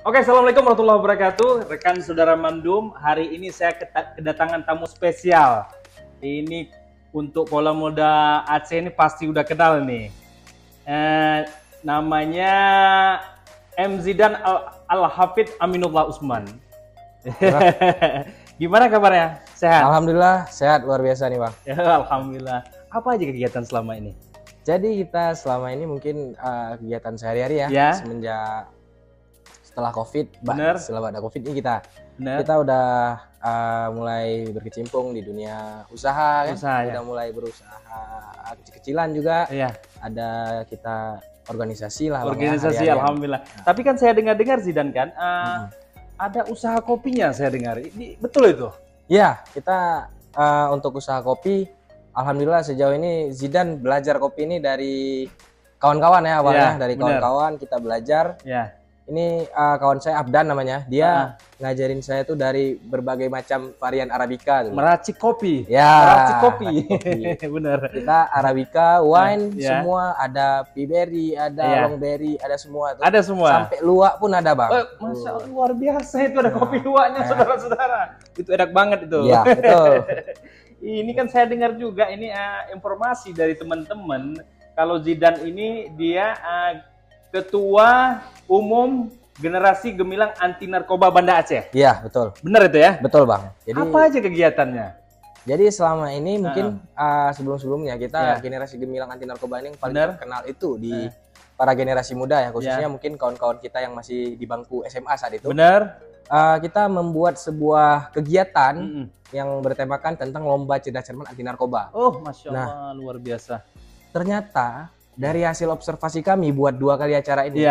Oke, assalamualaikum warahmatullahi wabarakatuh. Rekan saudara Mandum, hari ini saya kedatangan tamu spesial. Ini untuk Pola Muda Aceh ini pasti udah kenal nih. Namanya M. Zidan Al-Hafidh Aminullah Usman. Gimana kabarnya? Sehat? Alhamdulillah sehat, luar biasa nih Bang. Ya, alhamdulillah. Apa aja kegiatan selama ini? Jadi kita selama ini mungkin kegiatan sehari-hari ya, semenjak setelah COVID, setelah ada COVID ini kita udah mulai berkecimpung di dunia usaha kan, udah mulai berusaha kecil-kecilan juga, ada kita organisasi lah. Organisasi, alhamdulillah. Tapi kan saya dengar-dengar Zidan kan, ada usaha kopinya saya dengar, ini betul itu? Ya, kita untuk usaha kopi, alhamdulillah sejauh ini Zidan belajar kopi ini dari kawan-kawan ya awalnya, dari kawan-kawan kita belajar. Ini kawan saya Abdan namanya, dia ngajarin saya tuh dari berbagai macam varian Arabica. Meracik kopi. Ya. Meracik kopi. Bener. Kita Arabica, wine, semua ada Piberry, ada Longberry, ada semua. Tuh. Ada semua. Sampai luwak pun ada Bang. Masya Allah, luar biasa itu ada kopi luwaknya saudara-saudara. Itu enak banget itu. Iya betul. Ini kan saya dengar juga ini informasi dari teman-teman kalau Zidan ini dia Ketua Umum Generasi Gemilang Anti Narkoba Banda Aceh. Iya, betul. Benar itu ya? Betul, Bang. Jadi, apa aja kegiatannya? Jadi selama ini mungkin sebelum-sebelumnya kita Generasi Gemilang Anti Narkoba ini yang paling terkenal itu di para generasi muda ya, khususnya mungkin kawan-kawan kita yang masih di bangku SMA saat itu. Benar. Kita membuat sebuah kegiatan yang bertemakan tentang lomba cerdas cermat anti narkoba. Oh, Masya Allah, luar biasa. Ternyata dari hasil observasi kami buat 2 kali acara ini,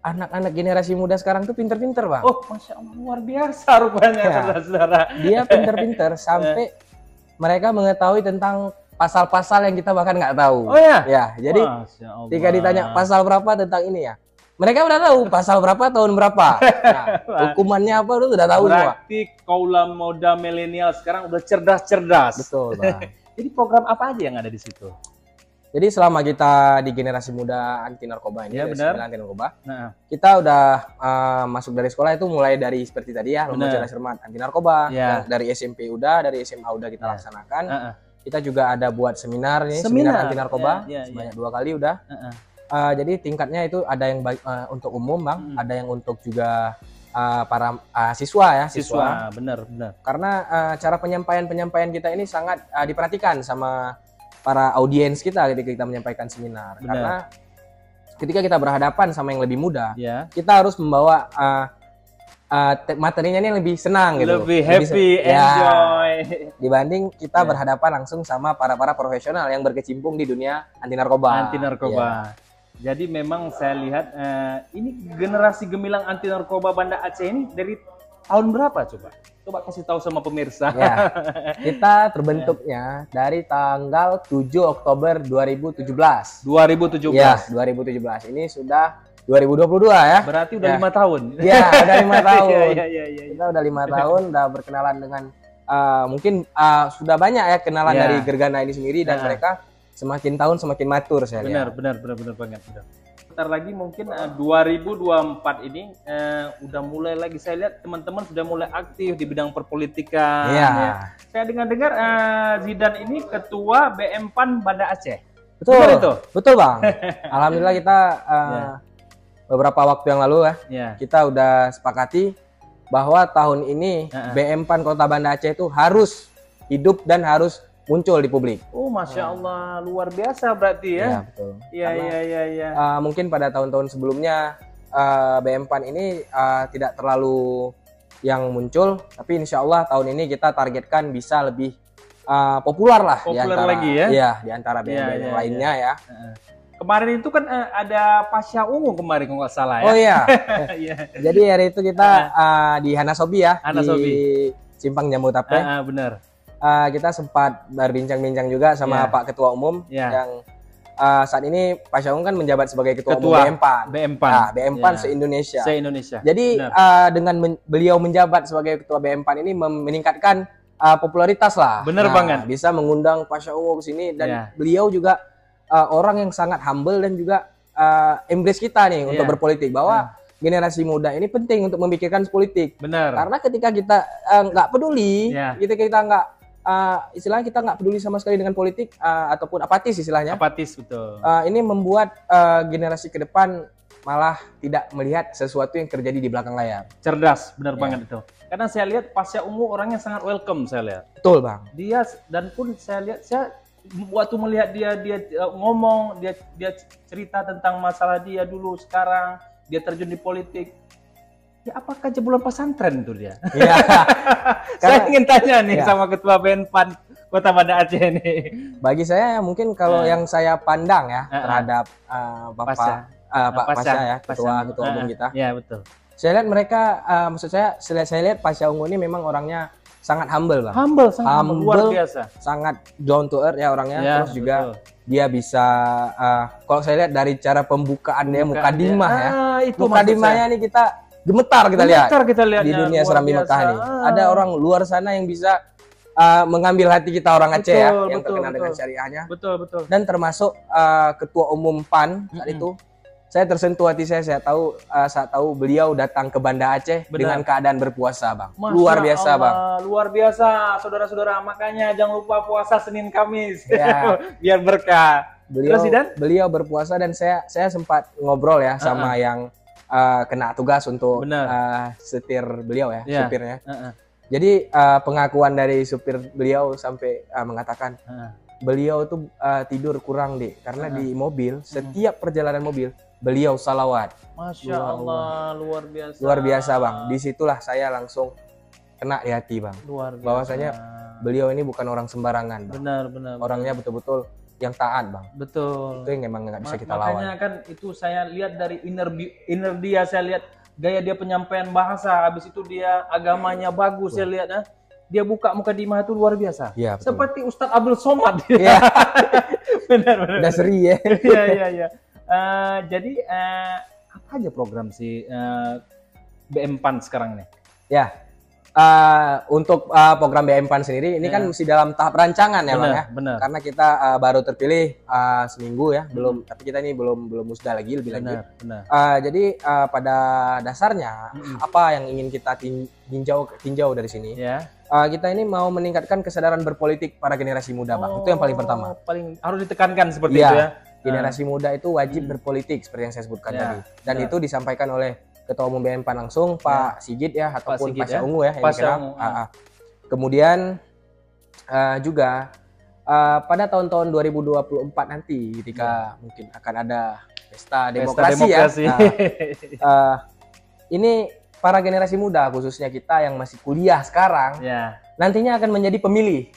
anak-anak generasi muda sekarang tuh pinter-pinter Bang. Oh, Masya Allah, luar biasa rupanya saudara-saudara. Dia pinter-pinter sampai mereka mengetahui tentang pasal-pasal yang kita bahkan nggak tahu. Oh ya? Ya, jadi jika ditanya pasal berapa tentang ini ya, mereka udah tahu pasal berapa, tahun berapa. Nah, hukumannya apa itu udah tahu semua. Berarti kaula muda milenial sekarang udah cerdas-cerdas. Betul Bang. Jadi program apa aja yang ada di situ? Jadi selama kita di generasi muda anti narkoba ini, anti narkoba, kita udah masuk dari sekolah itu mulai dari seperti tadi ya, lomba cerdas cermat anti narkoba. Dari SMP udah, dari SMA udah kita laksanakan. Kita juga ada buat seminar nih, seminar anti narkoba sebanyak 2 kali udah. Jadi tingkatnya itu ada yang baik untuk umum Bang, ada yang untuk juga para siswa ya, siswa. Benar. Karena cara penyampaian kita ini sangat diperhatikan sama para audiens kita ketika kita menyampaikan seminar. Karena ketika kita berhadapan sama yang lebih muda, kita harus membawa materinya ini lebih senang gitu. Lebih happy, enjoy. Dibanding kita berhadapan langsung sama para profesional yang berkecimpung di dunia anti narkoba. Jadi memang saya lihat ini generasi gemilang anti narkoba Banda Aceh ini dari tahun berapa coba? Coba kasih tahu sama pemirsa. Kita terbentuknya dari tanggal 7 Oktober 2017. 2017. Ya, 2017. Ini sudah 2022 ya. Berarti udah 5 tahun. Ya, udah 5 tahun. Kita udah 5 tahun, udah berkenalan dengan mungkin sudah banyak ya kenalan dari Gergana ini sendiri dan mereka semakin tahun semakin matur saya lihat. Benar banget. Bentar lagi mungkin 2024 ini udah mulai lagi saya lihat teman-teman sudah mulai aktif di bidang perpolitikan. Saya dengar-dengar Zidan ini ketua BM PAN Banda Aceh. Betul Bang. Alhamdulillah kita beberapa waktu yang lalu kita udah sepakati bahwa tahun ini BM PAN Kota Banda Aceh itu harus hidup dan harus muncul di publik. Oh, Masya Allah, luar biasa berarti ya? Iya, betul. Iya. Mungkin pada tahun-tahun sebelumnya BM PAN ini tidak terlalu yang muncul, tapi insya Allah tahun ini kita targetkan bisa lebih populer lah. Populer lagi ya? Iya, di antara BM yang lainnya ya. Kemarin itu kan ada Pasca Ungu kemarin kalau nggak salah ya? Oh iya. Jadi hari itu kita di Hanasobi ya, di Simpang Jambu Tape. Benar. Kita sempat berbincang-bincang juga sama Pak Ketua Umum yang saat ini Pak Syaung kan menjabat sebagai Ketua Umum BM PAN. BM PAN se-Indonesia. Jadi dengan beliau menjabat sebagai Ketua BM PAN ini meningkatkan popularitas lah. Bener banget. Bisa mengundang Pak Syaung ke sini dan beliau juga orang yang sangat humble dan juga embrace kita nih untuk berpolitik, bahwa generasi muda ini penting untuk memikirkan politik. Benar. Karena ketika kita nggak peduli, kita nggak istilahnya kita nggak peduli sama sekali dengan politik ataupun apatis istilahnya. Apatis, betul. Ini membuat generasi ke depan malah tidak melihat sesuatu yang terjadi di belakang layar. Cerdas, benar banget itu. Karena saya lihat Pasya Ungu orangnya sangat welcome, saya lihat. Betul, Bang. Dia dan pun saya lihat, saya waktu melihat dia ngomong, dia cerita tentang masalah dia dulu, sekarang dia terjun di politik. Ya apakah jebolan pesantren itu dia? Iya. Saya ingin tanya nih sama Ketua BNPAN Kota Banda Aceh ini. Bagi saya mungkin kalau yang saya pandang ya terhadap Pak Pasya ya, ketua umum kita. Iya, betul. Saya lihat mereka, maksud saya lihat Pasya Ungu ini memang orangnya sangat humble, Bang. Humble, luar biasa. Sangat down to earth ya orangnya, terus juga dia bisa, kalau saya lihat dari cara pembukaan dia, mukadimah ya. Mukadimahnya nih kita gemetar kita lihat di dunia Serambi Mekah nih. Ada orang luar sana yang bisa mengambil hati kita orang Aceh yang terkenal dengan syariahnya. Betul. Dan termasuk Ketua Umum PAN saat itu. Saya tersentuh hati saya tahu saat tahu beliau datang ke Banda Aceh dengan keadaan berpuasa, Bang. Luar biasa, Bang. Luar biasa, saudara-saudara. Makanya jangan lupa puasa Senin Kamis. Ya. Biar berkah. Beliau berpuasa dan saya sempat ngobrol ya sama yang kena tugas untuk setir beliau ya, supirnya. Jadi pengakuan dari supir beliau sampai mengatakan beliau tuh tidur kurang karena di mobil setiap perjalanan mobil beliau salawat. Masya Allah, luar biasa. Luar biasa, Bang. Disitulah saya langsung kena di hati, Bang. Luar biasa. Bahwasanya beliau ini bukan orang sembarangan, Bang. Benar. Orangnya betul-betul yang taat, Bang. Betul. Itu yang memang nggak bisa kita lawan. Makanya kan itu saya lihat dari inner dia, saya lihat gaya dia penyampaian bahasa, habis itu dia agamanya bagus, saya lihat dia buka mukadimah itu luar biasa. Ya, seperti Ustadz Abdul Somad. Ya. Benar. Udah seri ya. Iya. Jadi apa aja program si BM-PAN sekarang ini? Ya. Untuk program BM-PAN sendiri ini kan masih dalam tahap rancangan ya, Bang ya. Benar. Karena kita baru terpilih seminggu ya, tapi kita ini belum musda lagi lebih lanjut. Benar. Jadi pada dasarnya apa yang ingin kita tinjau dari sini? Ya. Kita ini mau meningkatkan kesadaran berpolitik para generasi muda, Bang. Itu yang paling pertama. Paling harus ditekankan seperti itu ya. Generasi muda itu wajib berpolitik seperti yang saya sebutkan tadi. Dan itu disampaikan oleh Ketua Umum BM-PAN langsung Pak Sigit ya, ataupun Pasya Ungu ya yang dikenal. Kemudian juga pada tahun-tahun 2024 nanti ketika mungkin akan ada pesta demokrasi ya. Ini para generasi muda khususnya kita yang masih kuliah sekarang nantinya akan menjadi pemilih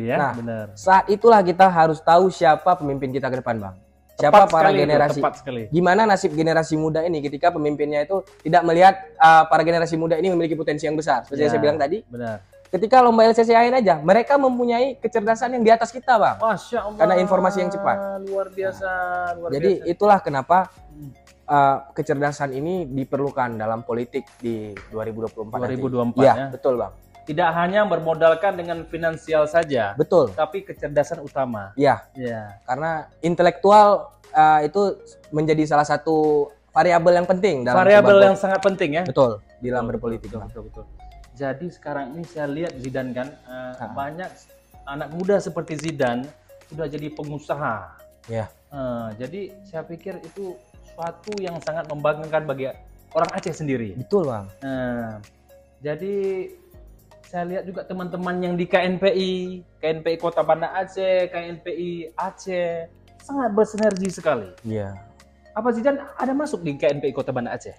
ya. Nah, benar. Saat itulah kita harus tahu siapa pemimpin kita ke depan, Bang. Siapa para generasi? Gimana nasib generasi muda ini ketika pemimpinnya itu tidak melihat para generasi muda ini memiliki potensi yang besar. Seperti yang saya bilang tadi. Benar. Ketika lomba LCCAin aja, mereka mempunyai kecerdasan yang di atas kita, Bang. Masya Allah. Karena informasi yang cepat. Luar biasa. Jadi itulah kenapa kecerdasan ini diperlukan dalam politik di 2024 nanti. Ya, betul, Bang. Tidak hanya bermodalkan dengan finansial saja, betul, tapi kecerdasan utama. Ya. Karena intelektual itu menjadi salah satu variabel yang penting dalam yang sangat penting ya. Betul, di dalam berpolitik. Betul. Jadi sekarang ini saya lihat Zidane kan banyak anak muda seperti Zidane sudah jadi pengusaha. Ya. Jadi saya pikir itu suatu yang sangat membanggakan bagi orang Aceh sendiri. Betul, Bang. Jadi saya lihat juga teman-teman yang di KNPI Kota Banda Aceh, KNPI Aceh sangat bersinergi sekali. Iya. Apa Zidane ada masuk di KNPI Kota Banda Aceh?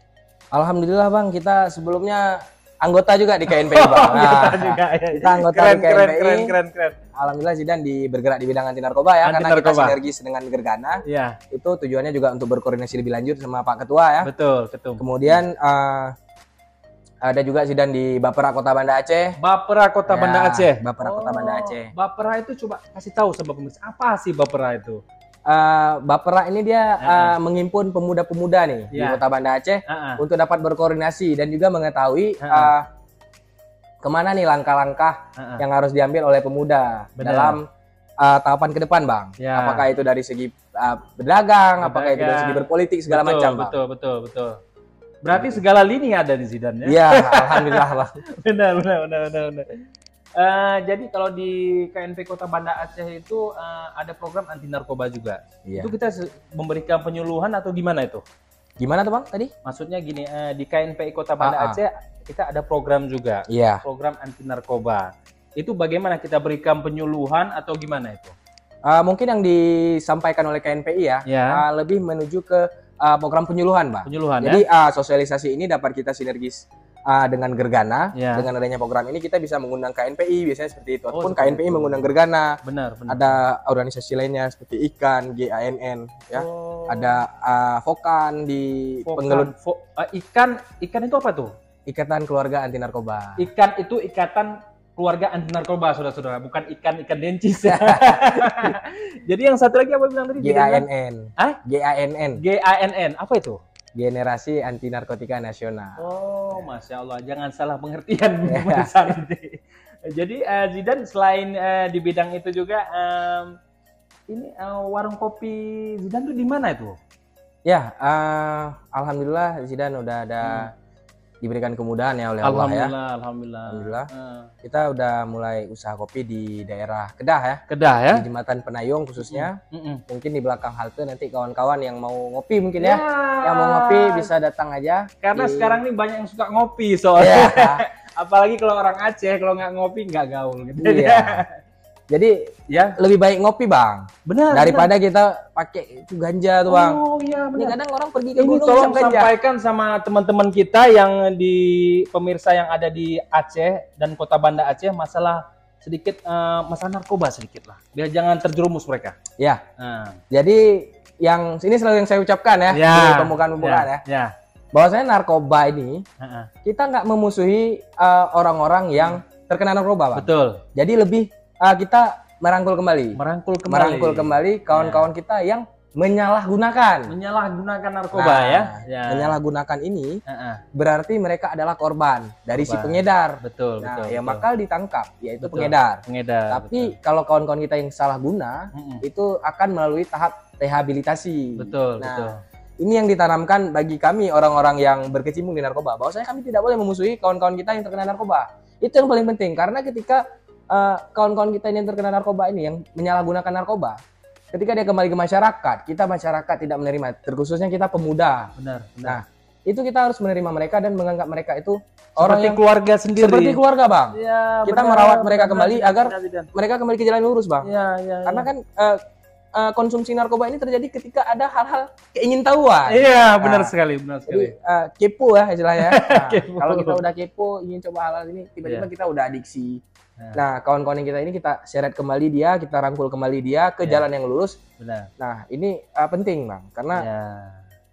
Alhamdulillah, Bang, kita sebelumnya anggota juga di KNPI, Bang. Kita anggota di KNPI. Keren. Alhamdulillah Zidane bergerak di bidang anti narkoba ya, karena kita sinergis dengan Gergana. Iya. Itu tujuannya juga untuk berkoordinasi lebih lanjut sama Pak Ketua ya. Betul. Kemudian ada juga Zidane di Bapera Kota Banda Aceh. Bapera Kota Banda Aceh. Bapera itu coba kasih tahu sama pemirsa, apa sih Bapera itu? Bapera ini dia menghimpun pemuda-pemuda nih di Kota Banda Aceh untuk dapat berkoordinasi dan juga mengetahui kemana nih langkah-langkah yang harus diambil oleh pemuda dalam tahapan ke depan, Bang. Ya. Apakah itu dari segi berdagang, apakah itu dari segi berpolitik segala macam, Bang. Betul. Berarti segala lini ada di Zidane ya? Iya, alhamdulillah Bang. Benar. Jadi kalau di KNP Kota Banda Aceh itu ada program anti narkoba juga. Iya. Itu kita memberikan penyuluhan atau gimana itu? Gimana tuh Bang tadi? Maksudnya gini, di KNP Kota Banda Aceh kita ada program juga. Iya. Program anti narkoba. Itu bagaimana kita berikan penyuluhan atau gimana itu? Mungkin yang disampaikan oleh KNPI ya. Lebih menuju ke program penyuluhan, Bang. Jadi sosialisasi ini dapat kita sinergis dengan Gergana. Dengan adanya program ini kita bisa mengundang KNPI biasanya seperti itu. Ataupun KNPI mengundang Gergana. Benar. Ada organisasi lainnya seperti IKAN, GANN, ya. Ada Vokan di Penggelut. IKAN itu apa tuh? Ikatan Keluarga Anti Narkoba. IKAN itu Ikatan Keluarga Anti Narkoba, saudara-saudara, bukan ikan dencis. Jadi yang satu lagi apa bilang tadi? GANN. GANN. Apa itu? Generasi Anti Narkotika Nasional. Oh, Masya Allah, jangan salah pengertian pemirsa ini. Jadi Zidane selain di bidang itu juga ini warung kopi Zidane tuh di mana itu? Ya, alhamdulillah Zidane udah ada diberikan kemudahan ya oleh Allah ya. Alhamdulillah. Kita udah mulai usaha kopi di daerah Kedah ya. Di Jembatan Penayung khususnya. Mungkin di belakang halte nanti kawan-kawan yang mau ngopi mungkin ya. Yang mau ngopi bisa datang aja. Karena sekarang nih banyak yang suka ngopi soalnya. Apalagi kalau orang Aceh kalau nggak ngopi nggak gaul gitu. Iya. Jadi ya lebih baik ngopi Bang. Benar. Daripada kita pakai itu ganja tuh Bang. Oh iya benar. Ini kadang orang pergi ke gunung tolong sampaikan sama teman-teman kita yang di pemirsa yang ada di Aceh dan Kota Banda Aceh masalah sedikit masalah narkoba sedikit lah. Biar jangan terjerumus mereka. Ya. Jadi yang ini selalu yang saya ucapkan ya, di pembukaan ya. Bahwasanya narkoba ini kita nggak memusuhi orang-orang yang terkena narkoba Bang. Betul. Jadi lebih kita merangkul kembali kawan-kawan kita yang menyalahgunakan narkoba ya. Menyalahgunakan ini berarti mereka adalah korban dari si pengedar. Betul. Yang bakal ditangkap yaitu pengedar. Tapi kalau kawan-kawan kita yang salah guna itu akan melalui tahap rehabilitasi. Betul. Ini yang ditanamkan bagi kami orang-orang yang berkecimpung di narkoba. Bahwasanya kami tidak boleh memusuhi kawan-kawan kita yang terkena narkoba. Itu yang paling penting karena ketika kawan-kawan kita ini yang terkena narkoba ini yang menyalahgunakan narkoba, ketika dia kembali ke masyarakat, masyarakat tidak menerima, terkhususnya kita pemuda. Benar. Nah, itu kita harus menerima mereka dan menganggap mereka itu orang yang keluarga sendiri. Seperti keluarga Bang. Ya, kita merawat mereka kembali agar mereka kembali ke jalan lurus Bang. Karena kan konsumsi narkoba ini terjadi ketika ada hal-hal keingintahuan. Iya, benar sekali. Jadi kepo ya istilahnya. Kalau kita udah kepo, ingin coba hal-hal ini, tiba-tiba kita udah adiksi. Nah, kawan-kawan yang kita ini kita seret kembali dia, kita rangkul kembali dia ke jalan yang lurus. Benar. Nah, ini penting Bang, karena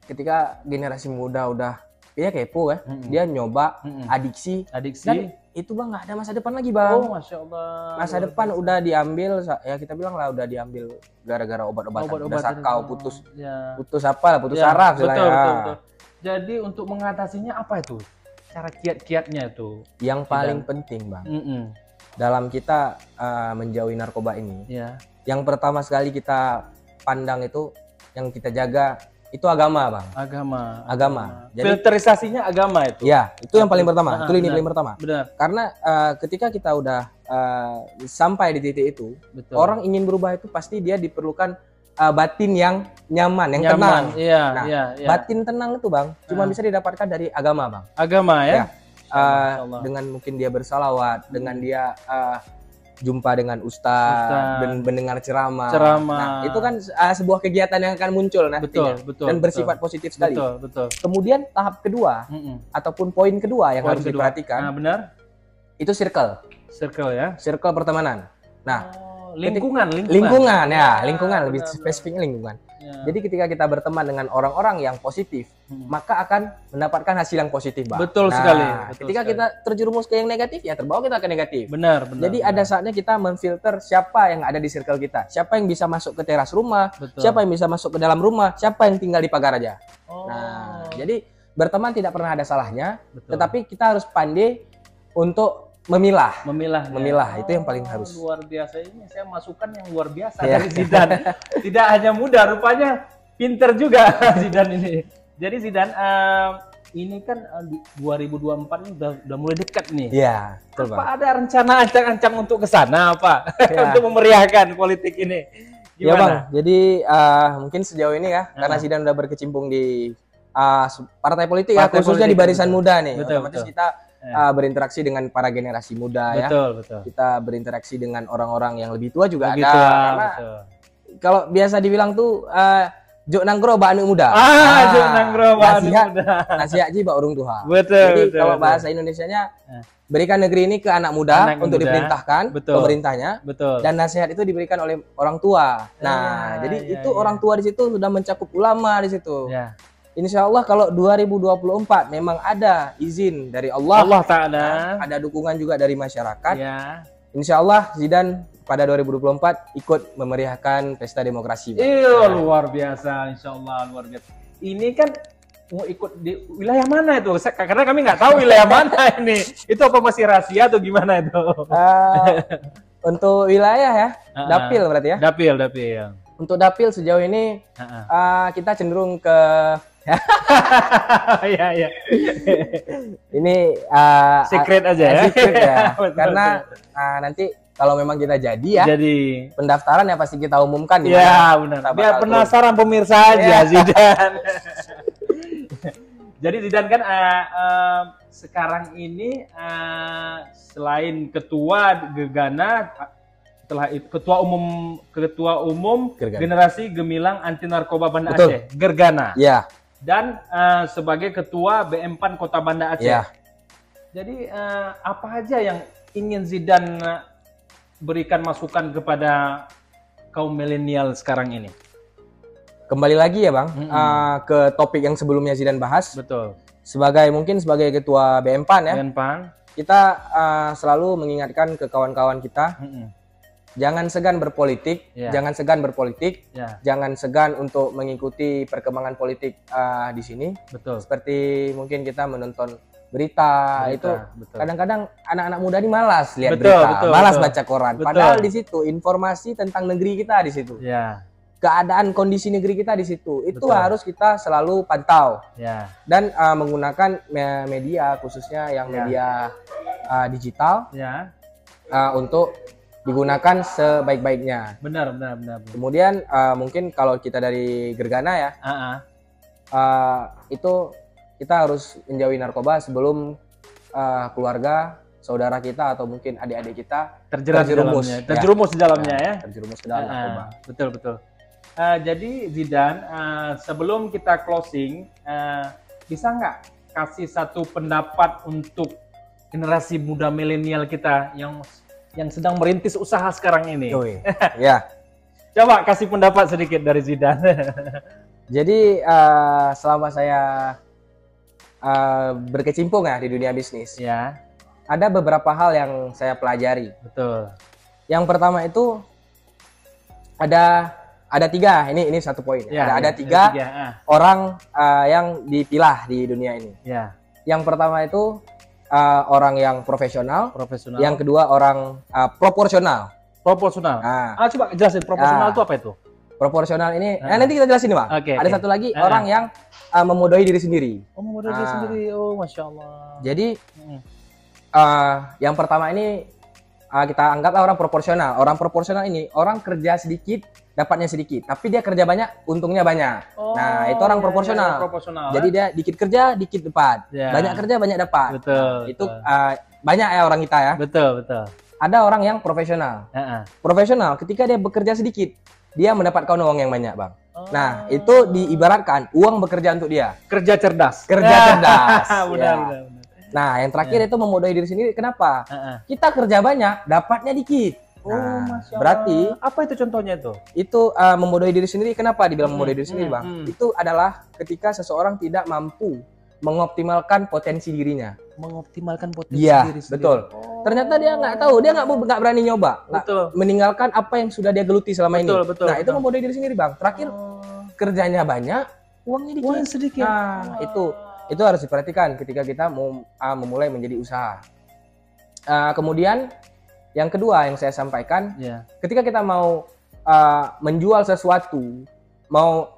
ketika generasi muda udah kepo ya, dia nyoba adiksi. Dan itu Bang nggak ada masa depan lagi Bang. Oh, Masya Allah. Masa depan udah diambil, ya kita bilang lah udah diambil gara-gara obat-obatan. Udah sakau, putus saraf betul. Jadi untuk mengatasinya apa itu? Cara kiat-kiatnya itu? Yang paling penting Bang. Dalam kita menjauhi narkoba ini, yang pertama sekali kita pandang itu, yang kita jaga itu agama Bang. Agama. Jadi filterisasinya agama itu. Ya, itu yang paling pertama. Itu lini paling pertama. Benar. Karena ketika kita udah sampai di titik itu, orang ingin berubah itu pasti dia diperlukan batin yang nyaman, yang tenang. Iya. Batin tenang itu Bang, cuma bisa didapatkan dari agama Bang. Agama ya. Dengan mungkin dia bersalawat, dengan dia jumpa dengan ustaz dan mendengar ceramah. Nah, itu kan sebuah kegiatan yang akan muncul nantinya. Dan bersifat positif sekali. Betul. Kemudian tahap kedua ataupun poin kedua yang harus diperhatikan. Benar. Itu circle ya. Circle pertemanan. Nah, lingkungan lebih spesifiknya lingkungan. Jadi ketika kita berteman dengan orang-orang yang positif, maka akan mendapatkan hasil yang positif Bang. Betul sekali. Ketika kita terjerumus ke yang negatif, ya terbawa kita ke negatif. Benar. Jadi ada saatnya kita memfilter siapa yang ada di circle kita, siapa yang bisa masuk ke teras rumah, siapa yang bisa masuk ke dalam rumah, siapa yang tinggal di pagar aja. Nah, jadi berteman tidak pernah ada salahnya, tetapi kita harus pandai untuk memilah. Itu yang paling harus. Luar biasa ini, saya masukkan yang luar biasa dari Zidane. Tidak hanya mudah, rupanya pinter juga Zidane ini. Jadi Zidane, ini kan 2024 ini udah mulai dekat nih. Iya, betul, Apa ada rencana ancang-ancang untuk ke sana apa? Ya. Untuk memeriahkan politik ini. Gimana? Ya Bang, jadi mungkin sejauh ini ya, karena Zidane udah berkecimpung di partai politik ya, khususnya di barisan muda nih. Otomatis kita berinteraksi dengan para generasi muda ya. Betul. Kita berinteraksi dengan orang-orang yang lebih tua juga ada. Karena kalau biasa dibilang tuh Jok nangkro ba anu muda. Jok nangkro ba anu muda. Nasihat ji ba urung tua. Betul. Jadi kalau bahasa Indonesianya berikan negeri ini ke anak muda untuk diperintahkan pemerintahnya. Betul. Dan nasihat itu diberikan oleh orang tua. Nah, jadi itu orang tua di situ sudah mencakup ulama di situ. Ya. Insya Allah kalau 2024 memang ada izin dari Allah Ta'ala, ada dukungan juga dari masyarakat. Ya. Insya Allah Zidane pada 2024 ikut memeriahkan pesta demokrasi. Luar biasa, Insya Allah luar biasa. Ini kan mau ikut di wilayah mana itu? Karena kami nggak tahu wilayah mana ini. Itu apa masih rahasia atau gimana itu? Untuk wilayah ya, dapil berarti ya? Dapil. Untuk dapil sejauh ini kita cenderung ke Iya. Ini secret aja ya. Secret ya. Karena nanti kalau memang kita jadi pendaftaran ya pasti kita umumkan. Iya benar. Biar penasaran pemirsa aja Zidane. Jadi Zidane kan sekarang ini selain ketua Gegana, setelah itu ketua umum generasi gemilang anti narkoba Banda Aceh, Gergana. Ya. Dan sebagai ketua BM-PAN Kota Banda Aceh. Ya. Jadi apa aja yang ingin Zidane berikan masukan kepada kaum milenial sekarang ini? Kembali lagi ya Bang, ke topik yang sebelumnya Zidane bahas. Betul. Mungkin sebagai ketua BM-PAN ya. BM-PAN. Kita selalu mengingatkan ke kawan-kawan kita. Jangan segan berpolitik, jangan segan untuk mengikuti perkembangan politik di sini. Betul. Seperti mungkin kita menonton berita itu kadang-kadang anak-anak muda ini malas lihat berita, malas baca koran. Padahal di situ informasi tentang negeri kita di situ. Ya. Keadaan kondisi negeri kita di situ. Itu harus kita selalu pantau. Ya. Dan menggunakan media khususnya yang media digital untuk digunakan sebaik-baiknya. Benar. Kemudian mungkin kalau kita dari Gergana ya, itu kita harus menjauhi narkoba sebelum keluarga, saudara kita atau mungkin adik-adik kita terjerumus di dalamnya ya. Terjerumus ke dalam narkoba. Betul. Jadi Zidane, sebelum kita closing, bisa nggak kasih satu pendapat untuk generasi muda milenial kita yang sedang merintis usaha sekarang ini? Ya. Coba kasih pendapat sedikit dari Zidane. Jadi selama saya berkecimpung ya di dunia bisnis, ada beberapa hal yang saya pelajari. Betul. Yang pertama itu ada tiga. Ini satu poin. Ada tiga orang yang dipilah di dunia ini. Ya. Yang pertama itu orang yang profesional. Yang kedua orang proporsional. Coba jelasin proporsional itu apa itu? Proporsional ini nanti kita jelasin Bang. Ada satu lagi orang yang memodohi diri sendiri. Memodohi diri sendiri. Masya Allah. Jadi yang pertama ini kita anggaplah orang proporsional. Orang proporsional ini orang kerja sedikit dapatnya sedikit, tapi dia kerja banyak untungnya banyak. Nah itu orang proporsional. Jadi dia dikit kerja dikit dapat, banyak kerja banyak dapat. Itu banyak ya orang kita ya. Betul. Ada orang yang profesional. Profesional ketika dia bekerja sedikit, dia mendapatkan uang yang banyak Bang. Nah itu diibaratkan uang bekerja untuk dia. Kerja cerdas. Benar. Nah yang terakhir itu memodohi diri sendiri. Kenapa? Kita kerja banyak, dapatnya dikit. Berarti apa itu contohnya itu? Itu memodohi diri sendiri. Kenapa dibilang memodohi diri sendiri Bang? Itu adalah ketika seseorang tidak mampu mengoptimalkan potensi dirinya. Mengoptimalkan potensi diri sendiri. Betul. Ternyata dia nggak tahu, dia nggak berani nyoba, meninggalkan apa yang sudah dia geluti selama ini. Nah itu memodohi diri sendiri Bang. Terakhir kerjanya banyak, uangnya dikit. Uang sedikit. Nah itu harus diperhatikan ketika kita mau memulai menjadi usaha. Kemudian yang kedua yang saya sampaikan, ketika kita mau menjual sesuatu, mau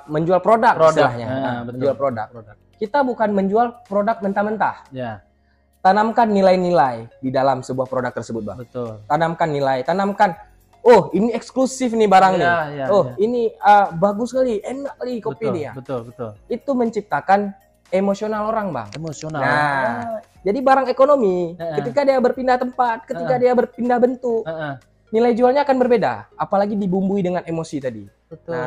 menjual produk istilahnya, menjual produk. kita bukan menjual produk mentah-mentah. Ya. Tanamkan nilai-nilai di dalam sebuah produk tersebut, Bang. Betul. Tanamkan nilai, tanamkan, oh ini eksklusif nih barang nih. Ini bagus sekali, enak kali kopi nih ya. Betul. Itu menciptakan emosional orang, Bang. Emosional. Nah, jadi barang ekonomi, ketika dia berpindah tempat, ketika dia berpindah bentuk, nilai jualnya akan berbeda. Apalagi dibumbui dengan emosi tadi. Betul.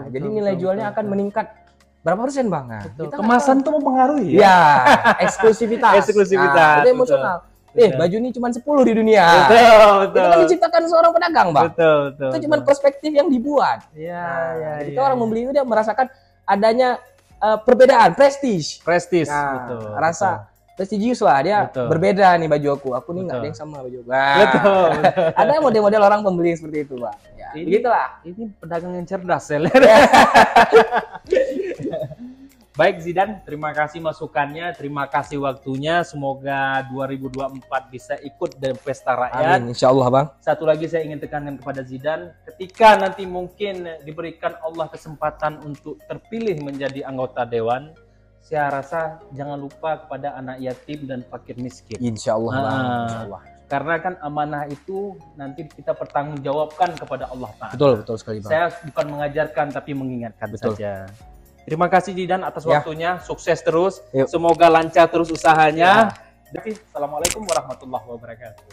Jadi nilai jualnya akan meningkat berapa persen, Bang? Nah, kemasan tuh mempengaruhi ya. Eksklusivitas. Nah, itu emosional. Baju ini cuma 10 di dunia. Betul. Itu kan diciptakan seorang pedagang, Bang. Betul. Itu cuma perspektif yang dibuat. Jadi orang membeli itu dia merasakan adanya perbedaan, prestige. Betul. Rasa prestigious lah, dia berbeda nih baju aku. Aku nih nggak ada yang sama baju aku. Betul. Ada model-model orang pembeli seperti itu, Bang. Ya, begitulah. Ini pedagang yang cerdas, Baik Zidan, terima kasih masukannya, terima kasih waktunya. Semoga 2024 bisa ikut dalam pesta rakyat. Amin, insya Allah, Bang. Satu lagi saya ingin tekankan kepada Zidan, ketika nanti mungkin diberikan Allah kesempatan untuk terpilih menjadi anggota dewan, saya rasa jangan lupa kepada anak yatim dan fakir miskin. Insya Allah, Bang. Insya Allah. Karena kan amanah itu nanti kita pertanggungjawabkan kepada Allah Ta'ala. Betul sekali, Bang. Saya bukan mengajarkan tapi mengingatkan saja. Terima kasih Zidan atas waktunya, sukses terus, semoga lancar terus usahanya. Assalamualaikum warahmatullahi wabarakatuh.